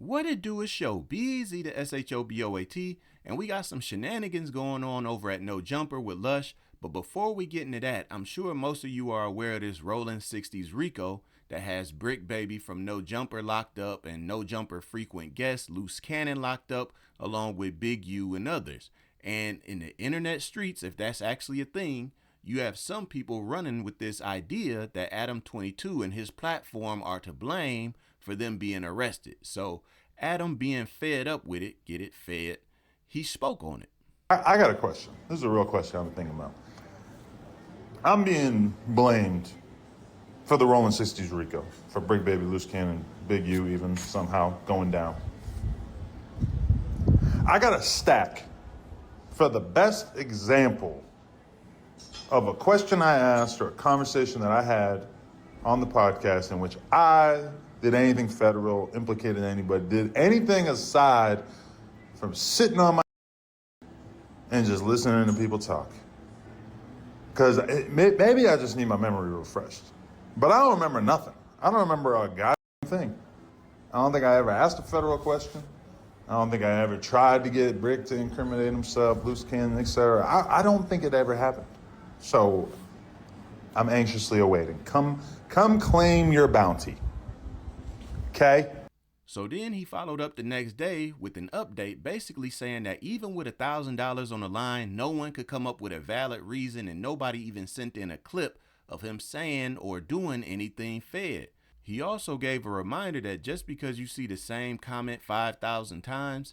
What it do is show B-E-Z to S-H-O-B-O-A-T, and we got some shenanigans going on over at No Jumper with Lush. But before we get into that, I'm sure most of you are aware of this Rollin 60s RICO that has Bricc Baby from No Jumper locked up and No Jumper frequent guest Luce Cannon locked up, along with Big U and others. And in the internet streets, if that's actually a thing, you have some people running with this idea that Adam22 and his platform are to blame for them being arrested. So Adam, being fed up with it, get it fed, he spoke on it. I got a question. This is a real question I've been thinking about. I'm being blamed for the Rollin 60s RICO, for Bricc Baby, Luce Cannon, Big U even somehow going down. I got a stack for the best example of a question I asked or a conversation that I had on the podcast in which I did anything federal, implicated anybody, did anything aside from sitting on my and just listening to people talk. Because maybe I just need my memory refreshed. But I don't remember nothing. I don't remember a goddamn thing. I don't think I ever asked a federal question. I don't think I ever tried to get Bricc to incriminate himself, Luce Cannon, etc. I don't think it ever happened. So I'm anxiously awaiting. Come claim your bounty. Okay? So then he followed up the next day with an update basically saying that even with $1,000 on the line, no one could come up with a valid reason and nobody even sent in a clip of him saying or doing anything fed. He also gave a reminder that just because you see the same comment 5,000 times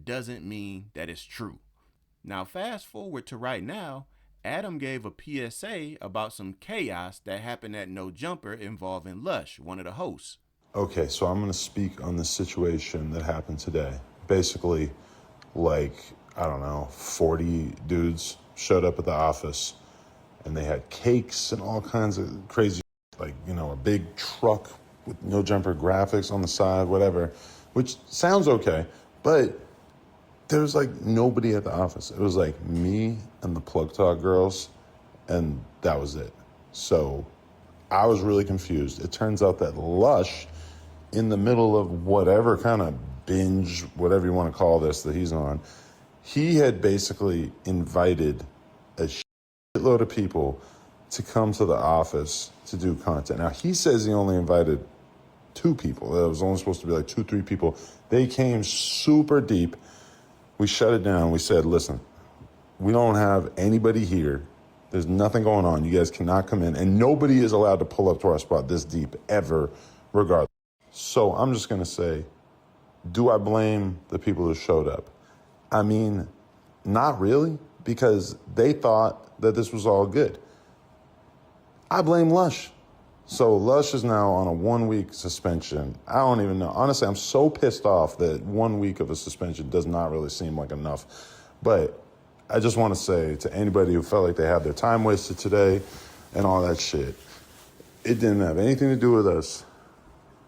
doesn't mean that it's true. Now fast forward to right now, Adam gave a PSA about some chaos that happened at No Jumper involving Lush, one of the hosts. Okay, so I'm going to speak on the situation that happened today. Basically, like, I don't know, 40 dudes showed up at the office and they had cakes and all kinds of crazy, like, you know, a big truck with No Jumper graphics on the side, whatever, which sounds okay, but there was like nobody at the office. It was like me and the Plug Talk girls, and that was it. So I was really confused. It turns out that Lush, in the middle of whatever kind of binge, whatever you want to call this that he's on, he had basically invited a shitload of people to come to the office to do content. Now, he says he only invited 2 people. It was only supposed to be like 2-3 people. They came super deep. We shut it down. We said, listen, we don't have anybody here. There's nothing going on. You guys cannot come in. And nobody is allowed to pull up to our spot this deep ever, regardless. So I'm just going to say, do I blame the people who showed up? I mean, not really, because they thought that this was all good. I blame Lush. So Lush is now on a 1-week suspension. I don't even know. Honestly, I'm so pissed off that 1 week of a suspension does not really seem like enough. But I just want to say to anybody who felt like they had their time wasted today and all that shit, it didn't have anything to do with us.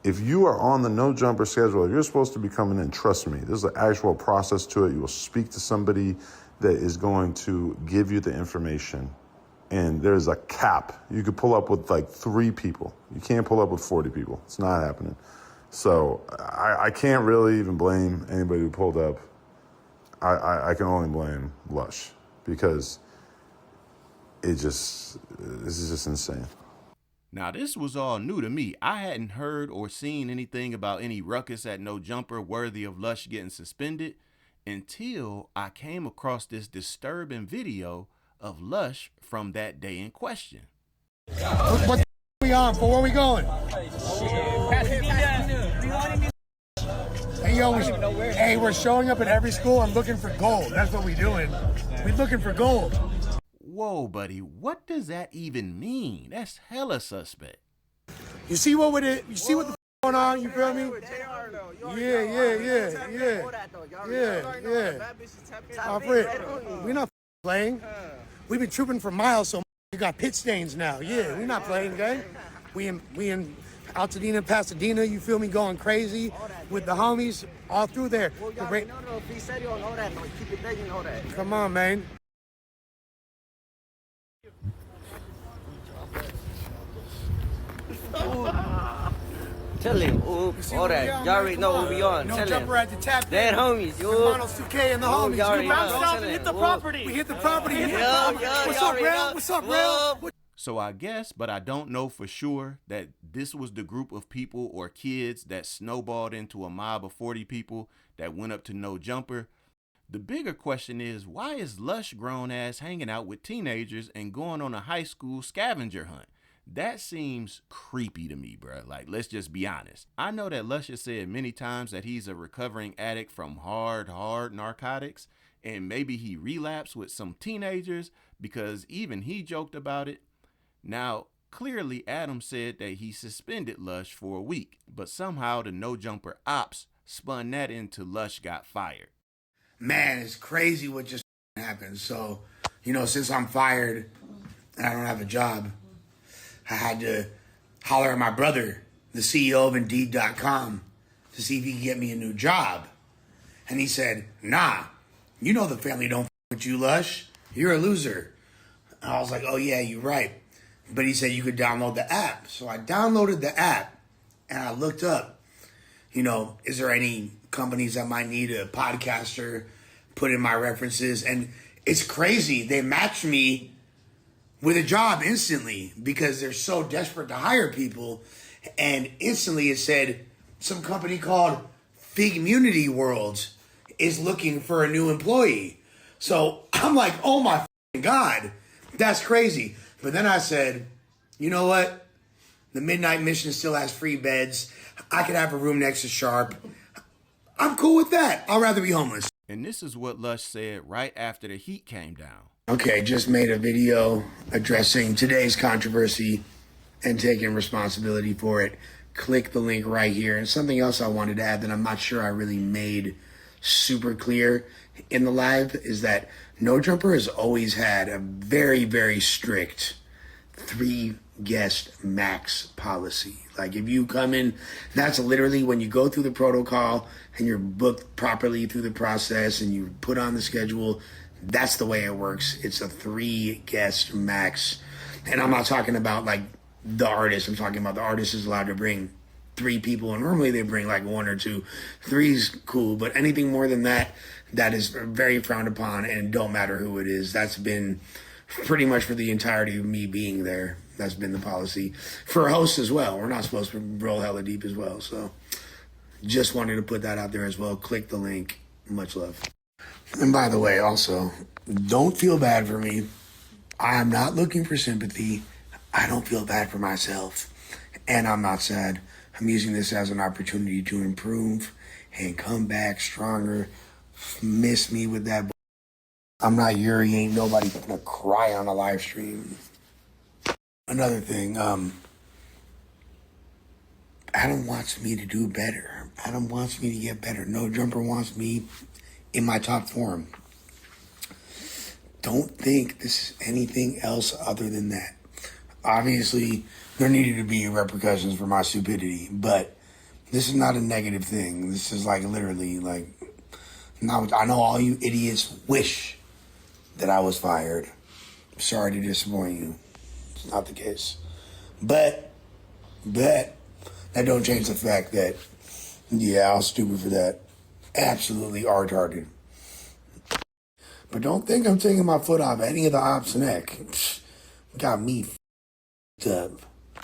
If you are on the No Jumper schedule, you're supposed to be coming in, trust me, there's an actual process to it. You will speak to somebody that is going to give you the information. And there's a cap. You could pull up with like 3 people. You can't pull up with 40 people. It's not happening. So I can't really even blame anybody who pulled up. I can only blame Lush because this is just insane. Now this was all new to me. I hadn't heard or seen anything about any ruckus at No Jumper worthy of Lush getting suspended until I came across this disturbing video of Lush from that day in question. What we on for? Where we going? Hey, yo, we're showing up at every school and looking for gold. That's what we're doing. We're looking for gold. Whoa, buddy, what does that even mean? That's hella suspect. You see what you see what the going on? You feel me? Yeah. We're not playing. We've been trooping for miles, so we got pit stains now. Yeah, we're not playing, gang. We in Altadena, Pasadena, you feel me, going crazy with the homies all through there. Come on, man. Tell him, all that. Y'all already know what we on. No Tell jumper him. at the tap. Dead homies, yo. Monos 2K and the homies. Y'all already We know. bounced Tell out and him. hit the property. We hit the property. What's up, Rail? What's up, Rail? So I guess, but I don't know for sure, that this was the group of people or kids that snowballed into a mob of 40 people that went up to No Jumper. The bigger question is, why is Lush grown ass hanging out with teenagers and going on a high school scavenger hunt? That seems creepy to me, bruh. Like, let's just be honest. I know that Lush has said many times that he's a recovering addict from hard narcotics, and maybe he relapsed with some teenagers because even he joked about it. Now, clearly Adam said that he suspended Lush for a week, but somehow the No Jumper ops spun that into Lush got fired. Man, it's crazy what just happened. So, you know, since I'm fired and I don't have a job, I had to holler at my brother, the CEO of Indeed.com, to see if he could get me a new job. And he said, nah, you know the family don't with you, Lush. You're a loser. And I was like, oh yeah, you're right. But he said you could download the app. So I downloaded the app and I looked up, you know, is there any companies that might need a podcaster, put in my references. And it's crazy. They matched me with a job instantly because they're so desperate to hire people. And instantly it said some company called Figgmunity World is looking for a new employee. So I'm like, oh my God, that's crazy. But then I said, you know what? The Midnight Mission still has free beds. I could have a room next to Sharp. I'm cool with that. I'd rather be homeless. And this is what Lush said right after the heat came down. Okay, just made a video addressing today's controversy and taking responsibility for it. Click the link right here. And something else I wanted to add that I'm not sure I really made super clear in the live is that No Jumper has always had a very, very strict 3 guest max policy. Like if you come in, that's literally when you go through the protocol and you're booked properly through the process and you put on the schedule, that's the way it works. It's a 3 guest max. And I'm not talking about like the artist. I'm talking about the artist is allowed to bring 3 people, and normally they bring like 1 or 2. 3's cool, but anything more than that, that is very frowned upon, and don't matter who it is. That's been pretty much for the entirety of me being there. That's been the policy for hosts as well. We're not supposed to roll hella deep as well. So just wanted to put that out there as well. Click the link. Much love. And by the way, also, don't feel bad for me. I am not looking for sympathy. I don't feel bad for myself, and I'm not sad. I'm using this as an opportunity to improve and come back stronger. Miss me with that. I'm not Yuri. Ain't nobody gonna cry on a live stream. Another thing, Adam wants me to do better. Adam wants me to get better. No Jumper wants me in my top form. Don't think this is anything else other than that. Obviously, there needed to be repercussions for my stupidity, but this is not a negative thing. This is like literally like, now I know all you idiots wish that I was fired. Sorry to disappoint you. It's not the case. But that don't change the fact that, yeah, I was stupid for that. Absolutely retarded. But don't think I'm taking my foot off any of the ops' neck. Got me up.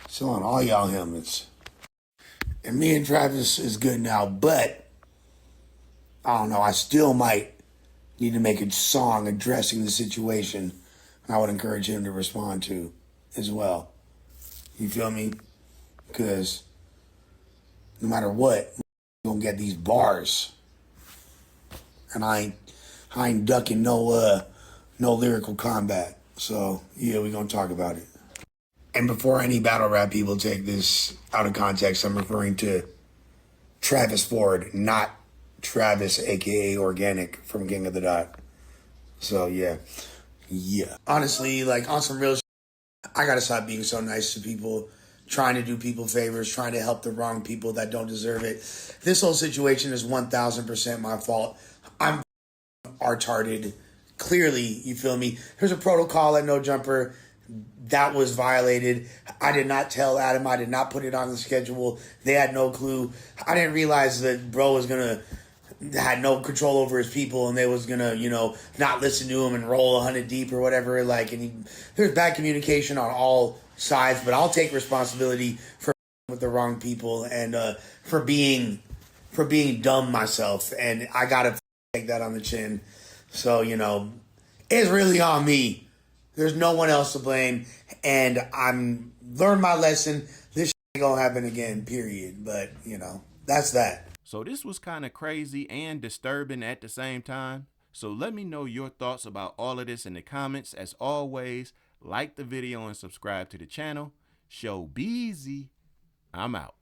Still on all y'all helmets. And me and Travis is good now, but I don't know, I still might need to make a song addressing the situation. And I would encourage him to respond to as well. You feel me? Because no matter what, you're gonna get these bars. And I ain't ducking no lyrical combat. So yeah, we're gonna talk about it. And before any battle rap people take this out of context, I'm referring to Travis Ford, not Travis, aka Organic from King of the Dot. So yeah. Honestly, like on some real shit, I gotta stop being so nice to people, trying to do people favors, trying to help the wrong people that don't deserve it. This whole situation is 1000% my fault. I'm retarded. Clearly, you feel me? There's a protocol at No Jumper. that was violated. I did not tell Adam. I did not put it on the schedule. They had no clue. I didn't realize that bro was gonna had no control over his people, and they was gonna, you know, not listen to him and roll 100 deep or whatever. Like, and there's bad communication on all sides. But I'll take responsibility for with the wrong people and for being dumb myself, and I gotta take that on the chin. So, you know, it's really on me. There's no one else to blame, and I'm learned my lesson. This ain't gonna happen again, period. But, you know, that's that. So this was kind of crazy and disturbing at the same time. So let me know your thoughts about all of this in the comments. As always, like the video and subscribe to the channel. Show busy. I'm out.